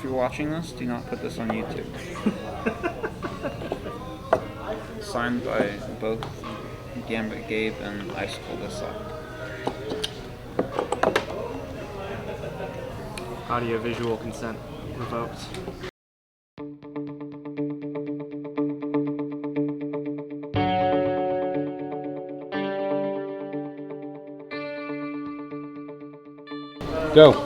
you're watching this, do not put this on YouTube. Signed by both Gambit Gabe and Ishak. Audio-visual consent revoked. Go.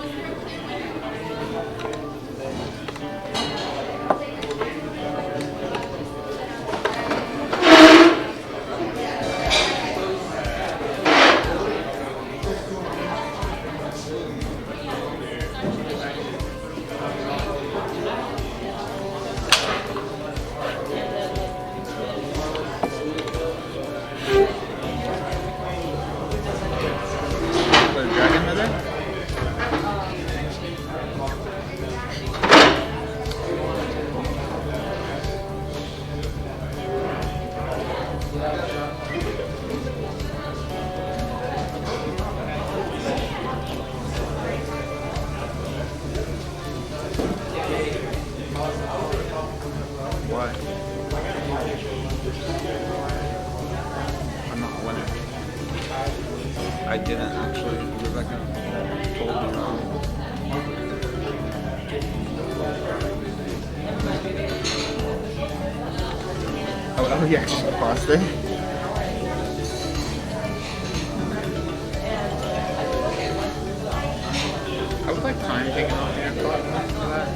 Why? I'm not a winner. I didn't actually. Rebecca told me wrong. Oh, you actually paused it? I would like time taken off your clock for that.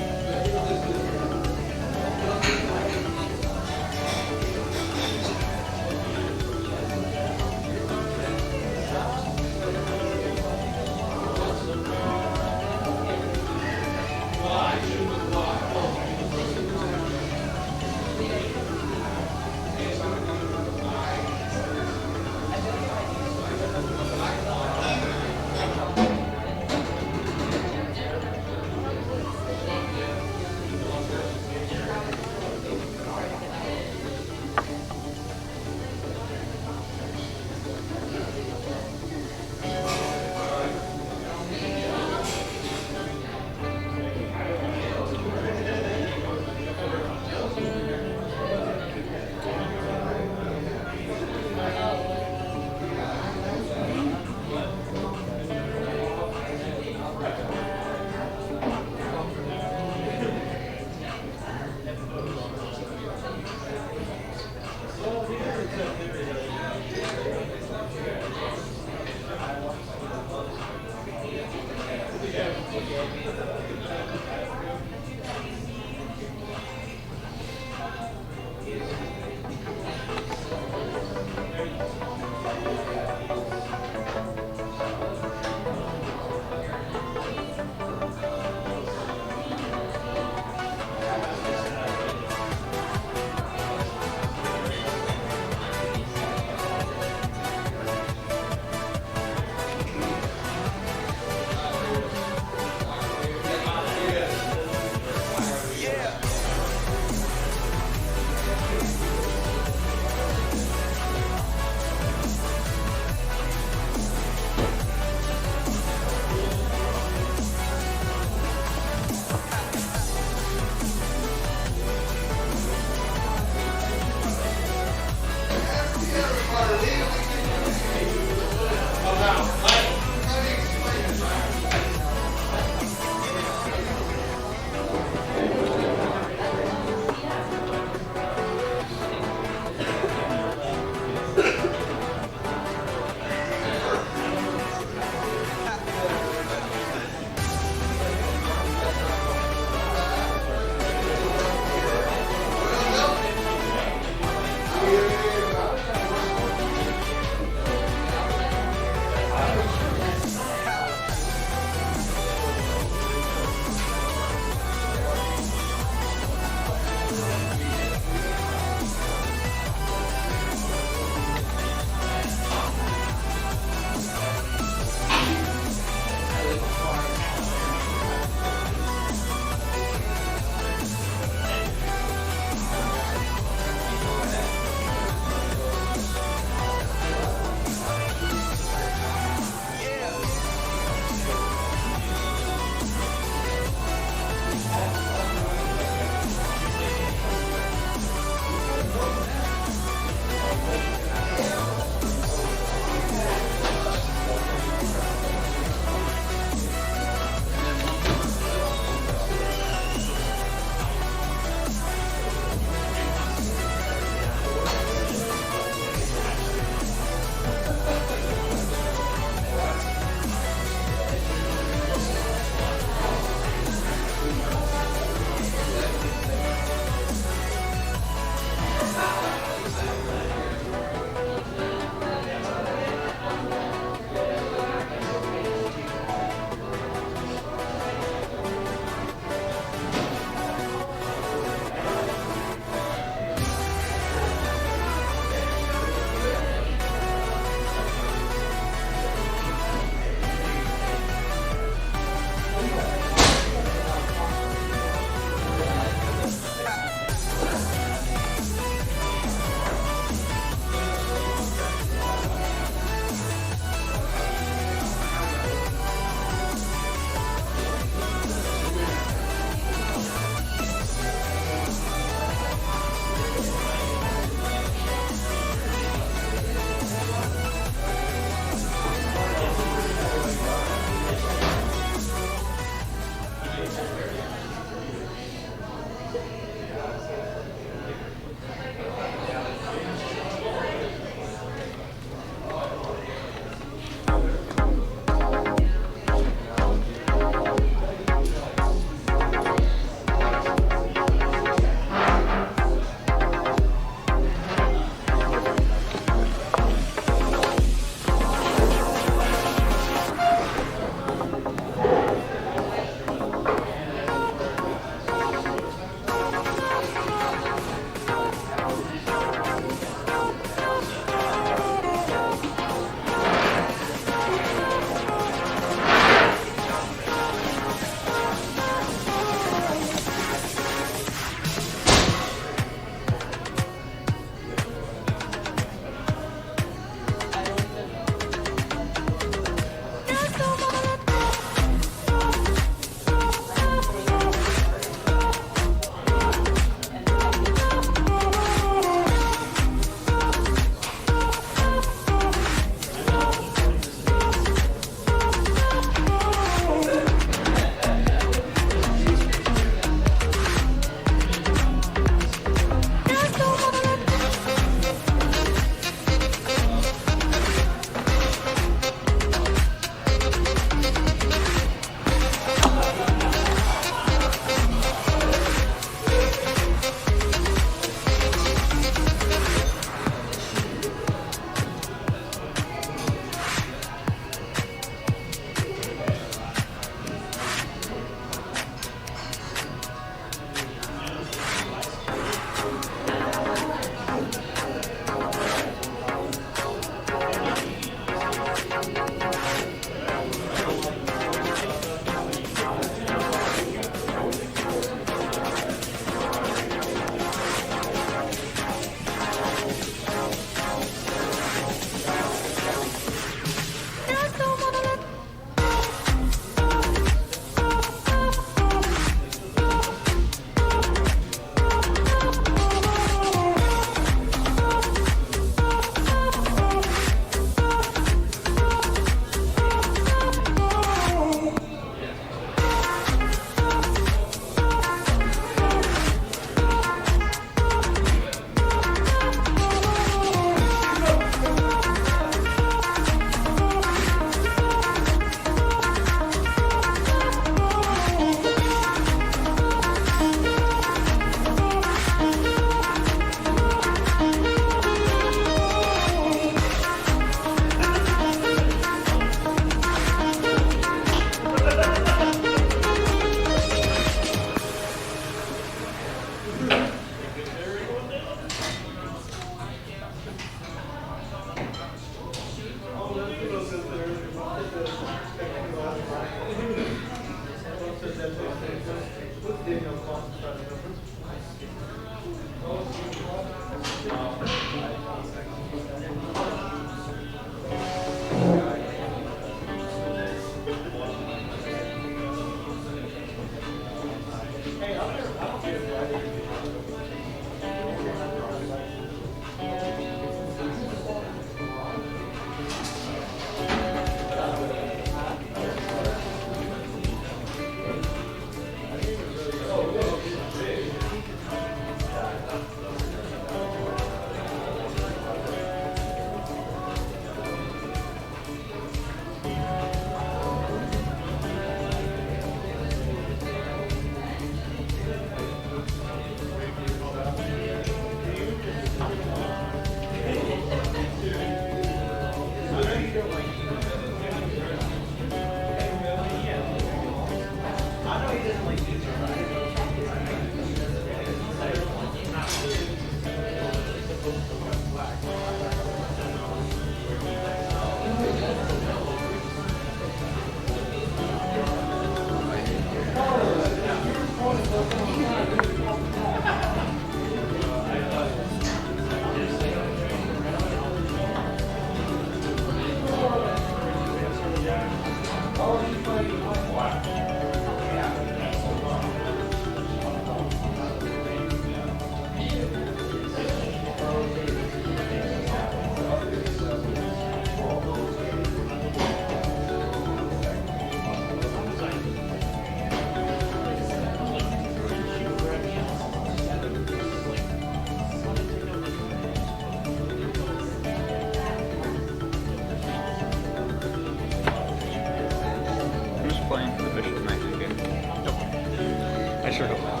sure hope not.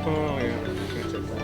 Oh yeah, I'm gonna take that.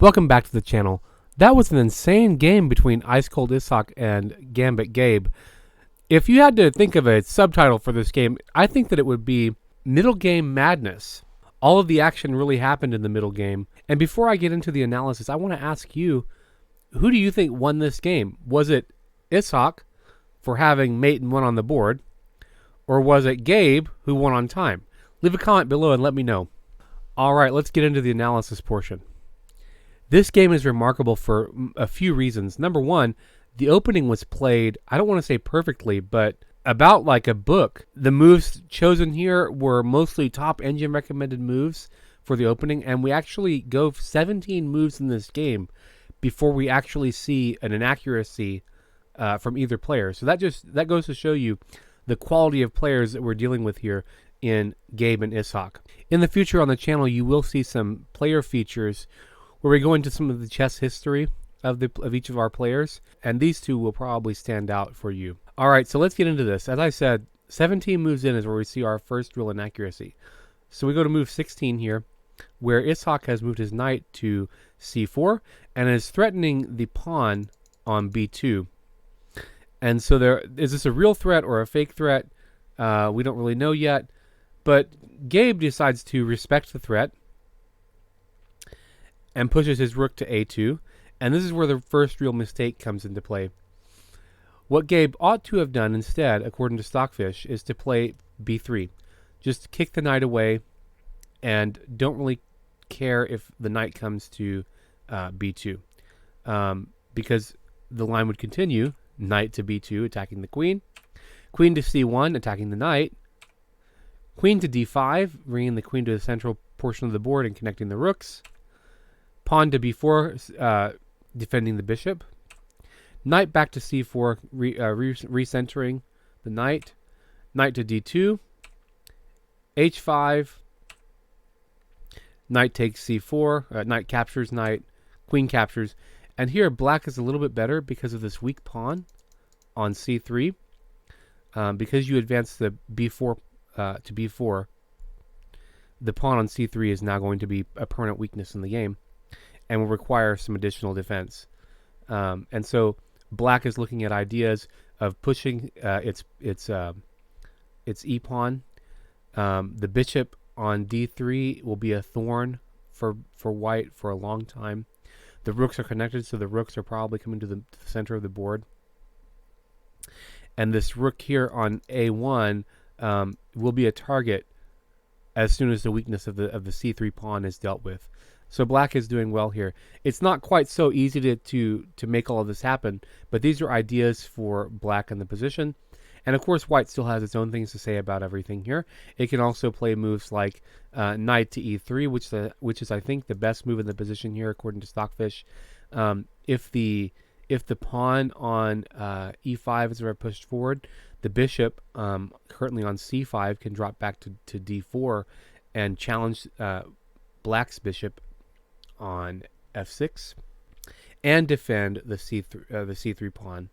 Welcome back to the channel. That was an insane game between Ice Cold Ishak and Gambit Gabe. If you had to think of a subtitle for this game, I think that it would be Middle Game Madness. All of the action really happened in the middle game. And before I get into the analysis, I want to ask you, who do you think won this game? Was it Ishak for having mate and one on the board? Or was it Gabe who won on time? Leave a comment below and let me know. All right, let's get into the analysis portion. This game is remarkable for a few reasons. Number one, the opening was played, I don't want to say perfectly, but about like a book. The moves chosen here were mostly top engine recommended moves for the opening, and we actually go 17 moves in this game before we actually see an inaccuracy from either player. So that goes to show you the quality of players that we're dealing with here in Gabe and Ishak. In the future on the channel, you will see some player features where we go into some of the chess history of each of our players, and these two will probably stand out for you. All right, so let's get into this. As I said, 17 moves in is where we see our first real inaccuracy. So we go to move 16 here, where Ishak has moved his knight to c4 and is threatening the pawn on b2. And so is this a real threat or a fake threat? We don't really know yet, but Gabe decides to respect the threat and pushes his rook to a2, and this is where the first real mistake comes into play. What Gabe ought to have done instead, according to Stockfish, is to play b3. Just kick the knight away and don't really care if the knight comes to b2, because the line would continue, knight to b2, attacking the queen, queen to c1, attacking the knight, queen to d5, bringing the queen to the central portion of the board and connecting the rooks, pawn to b4, defending the bishop, knight back to c4, recentering the knight, knight to d2, h5, knight takes c4, knight captures knight, queen captures, and here black is a little bit better because of this weak pawn on c3. Because you advance the b4 to b4, the pawn on c3 is now going to be a permanent weakness in the game and will require some additional defense. And so black is looking at ideas of pushing its e-pawn. The bishop on d3 will be a thorn for white for a long time. The rooks are connected, so the rooks are probably coming to the center of the board. And this rook here on a1 will be a target as soon as the weakness of the c3 pawn is dealt with. So black is doing well here. It's not quite so easy to make all of this happen, but these are ideas for black in the position. And of course, white still has its own things to say about everything here. It can also play moves like knight to e3, which is, I think, the best move in the position here, according to Stockfish. If the pawn on e5 is ever pushed forward, the bishop, currently on c5, can drop back to d4 and challenge black's bishop on f6 and defend the c3 pawn.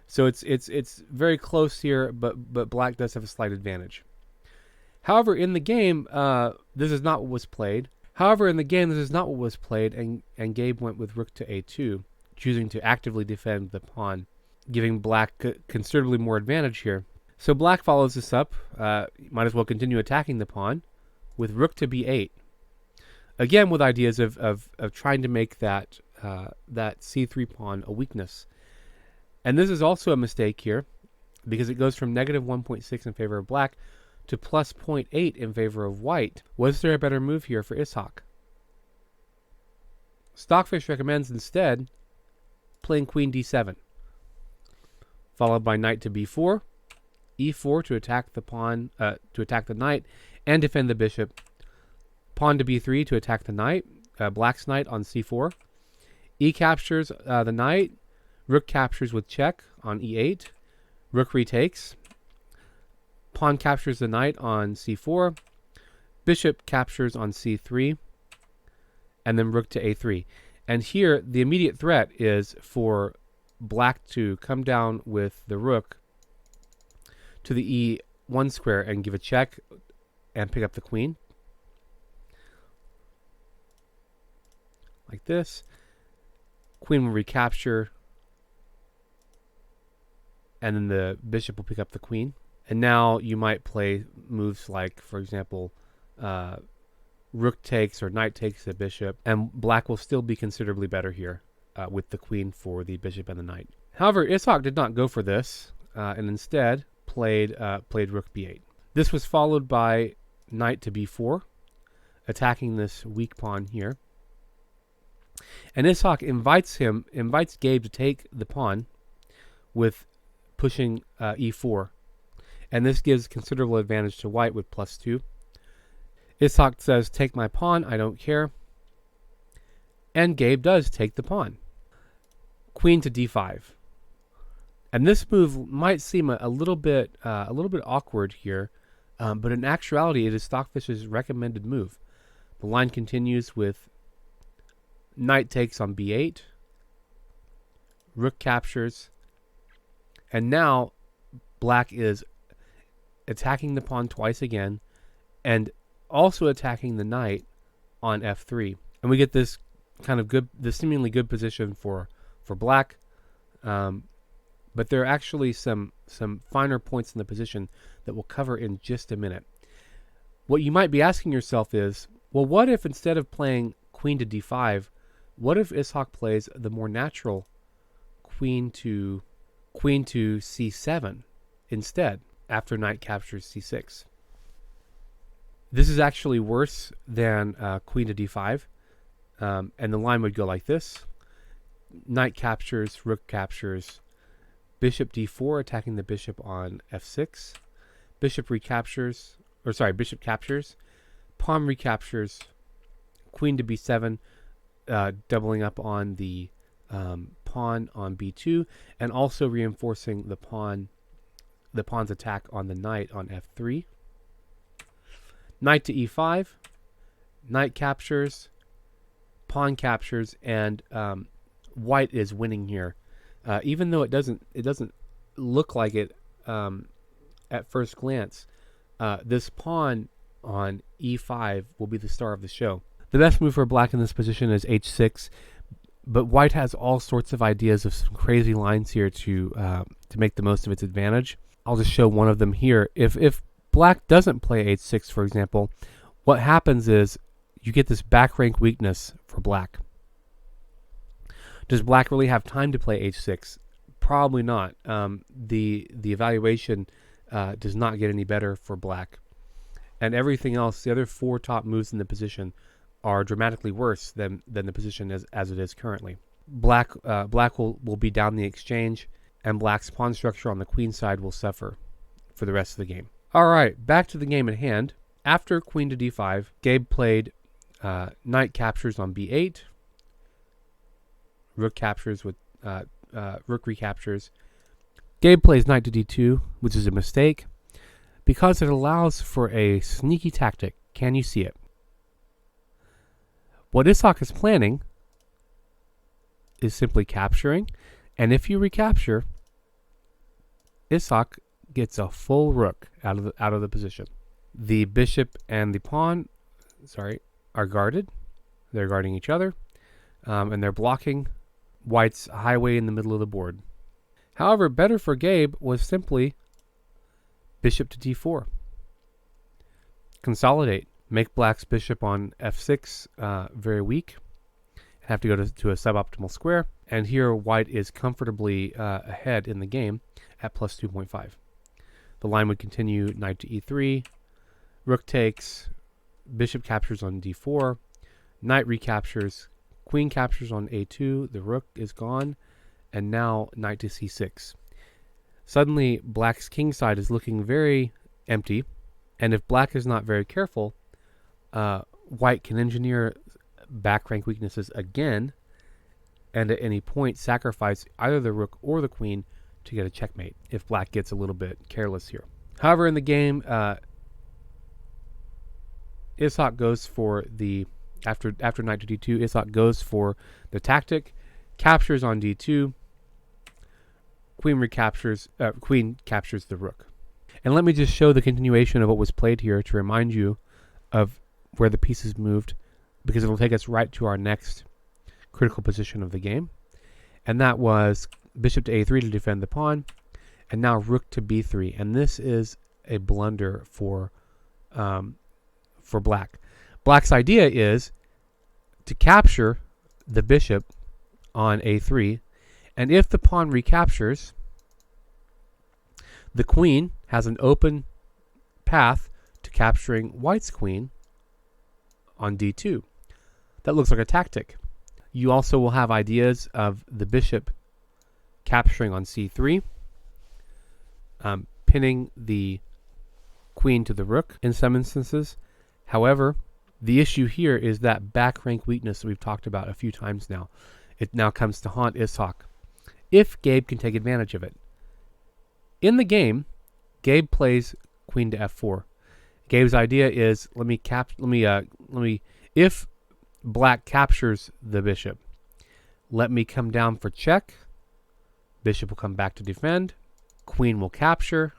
So it's very close here, but black does have a slight advantage. However, in the game, this is not what was played. And Gabe went with rook to a2, choosing to actively defend the pawn, giving black considerably more advantage here. So black follows this up, might as well continue attacking the pawn, with rook to b8. Again, with ideas of trying to make that c3 pawn a weakness. And this is also a mistake here, because it goes from negative 1.6 in favor of black to plus 0.8 in favor of white. Was there a better move here for Ishak? Stockfish recommends instead playing queen d7, followed by knight to b4, e4 to attack the pawn, to attack the knight and defend the bishop, pawn to b3 to attack the knight, black's knight on c4, e captures the knight, rook captures with check on e8, rook retakes, pawn captures the knight on c4, bishop captures on c3, and then rook to a3. And here, the immediate threat is for black to come down with the rook to the e1 square and give a check and pick up the queen. like this. Queen will recapture, and then the bishop will pick up the queen. And now you might play moves like, for example, rook takes or knight takes the bishop, and black will still be considerably better here with the queen for the bishop and the knight. However, Ishak did not go for this, and instead played rook b8. This was followed by knight to b4, attacking this weak pawn here. And Ishak invites Gabe to take the pawn with pushing e4. And this gives considerable advantage to white with +2. Ishak says, take my pawn, I don't care. And Gabe does take the pawn. Queen to d5. And this move might seem a little bit awkward here, but in actuality it is Stockfish's recommended move. The line continues with knight takes on b8, rook captures, and now black is attacking the pawn twice again, and also attacking the knight on f3. And we get this kind of good, this seemingly good position for black, but there are actually some finer points in the position that we'll cover in just a minute. What you might be asking yourself is, well, what if instead of playing queen to d5, what if Ishak plays the more natural queen to c7 instead, after knight captures c6? This is actually worse than queen to d5, and the line would go like this. Knight captures, rook captures, bishop d4 attacking the bishop on f6, bishop captures, pawn recaptures, queen to b7, doubling up on the pawn on b2, and also reinforcing the pawn's attack on the knight on f3. Knight to e5, knight captures, pawn captures, and white is winning here, even though it doesn't look like it at first glance. This pawn on e5 will be the star of the show. The best move for black in this position is h6, but white has all sorts of ideas of some crazy lines here to make the most of its advantage. I'll just show one of them here. If black doesn't play h6, for example, what happens is you get this back rank weakness for black. Does black really have time to play h6? Probably not. The evaluation does not get any better for black. And everything else, the other four top moves in the position, are dramatically worse than the position as it is currently. Black will be down the exchange, and black's pawn structure on the queen side will suffer for the rest of the game. All right, back to the game at hand. After queen to d5, Gabe played knight captures on b8, rook captures with rook recaptures. Gabe plays knight to d2, which is a mistake because it allows for a sneaky tactic. Can you see it? What Ishak is planning is simply capturing, and if you recapture, Ishak gets a full rook out of the position. The bishop and the pawn, are guarded. They're guarding each other, and they're blocking white's highway in the middle of the board. However, better for Gabe was simply bishop to d4. Consolidate. Make black's bishop on f6 very weak. Have to go to a suboptimal square. And here white is comfortably ahead in the game at plus 2.5. The line would continue knight to e3, rook takes, bishop captures on d4, knight recaptures, queen captures on a2, the rook is gone, and now knight to c6. Suddenly, black's king side is looking very empty, and if black is not very careful, white can engineer back rank weaknesses again, and at any point sacrifice either the rook or the queen to get a checkmate if black gets a little bit careless here. However, in the game, Ishak goes for the after knight to d2, Ishak goes for the tactic, captures on d2, queen captures the rook. And let me just show the continuation of what was played here to remind you of where the pieces moved, because it will take us right to our next critical position of the game. And that was bishop to a3 to defend the pawn, and now rook to b3. And this is a blunder for black. Black's idea is to capture the bishop on a3, and if the pawn recaptures, the queen has an open path to capturing white's queen on d2. That looks like a tactic. You also will have ideas of the bishop capturing on c3, pinning the queen to the rook in some instances. However, the issue here is that back rank weakness that we've talked about a few times now. It now comes to haunt Ishak, if Gabe can take advantage of it. In the game, Gabe plays queen to f4. Gabe's idea is if black captures the bishop, let me come down for check. Bishop will come back to defend. Queen will capture,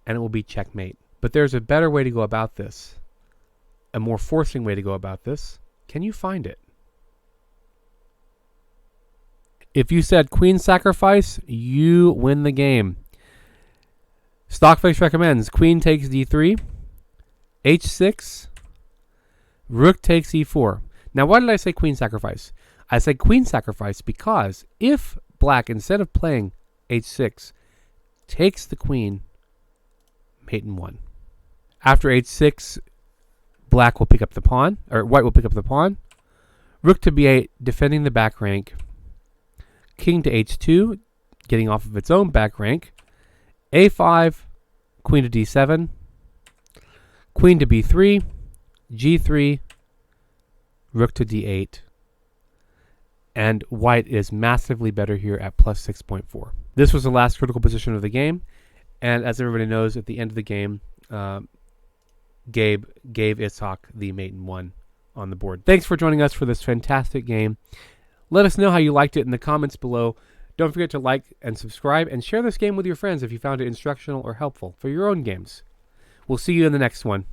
and it will be checkmate. But there's a better way to go about this. A more forcing way to go about this. Can you find it? If you said queen sacrifice, you win the game. Stockface recommends queen takes d3, h6, rook takes e4. Now, why did I say queen sacrifice? I said queen sacrifice because if black, instead of playing h6, takes the queen, mate in 1. After h6, black will pick up the pawn, or white will pick up the pawn. Rook to b8, defending the back rank. King to h2, getting off of its own back rank. a5, queen to d7. Queen to b3, g3, rook to d8. And white is massively better here at plus 6.4. This was the last critical position of the game. And as everybody knows, at the end of the game, Gabe gave Ishak the mate in 1 on the board. Thanks for joining us for this fantastic game. Let us know how you liked it in the comments below. Don't forget to like and subscribe and share this game with your friends if you found it instructional or helpful for your own games. We'll see you in the next one.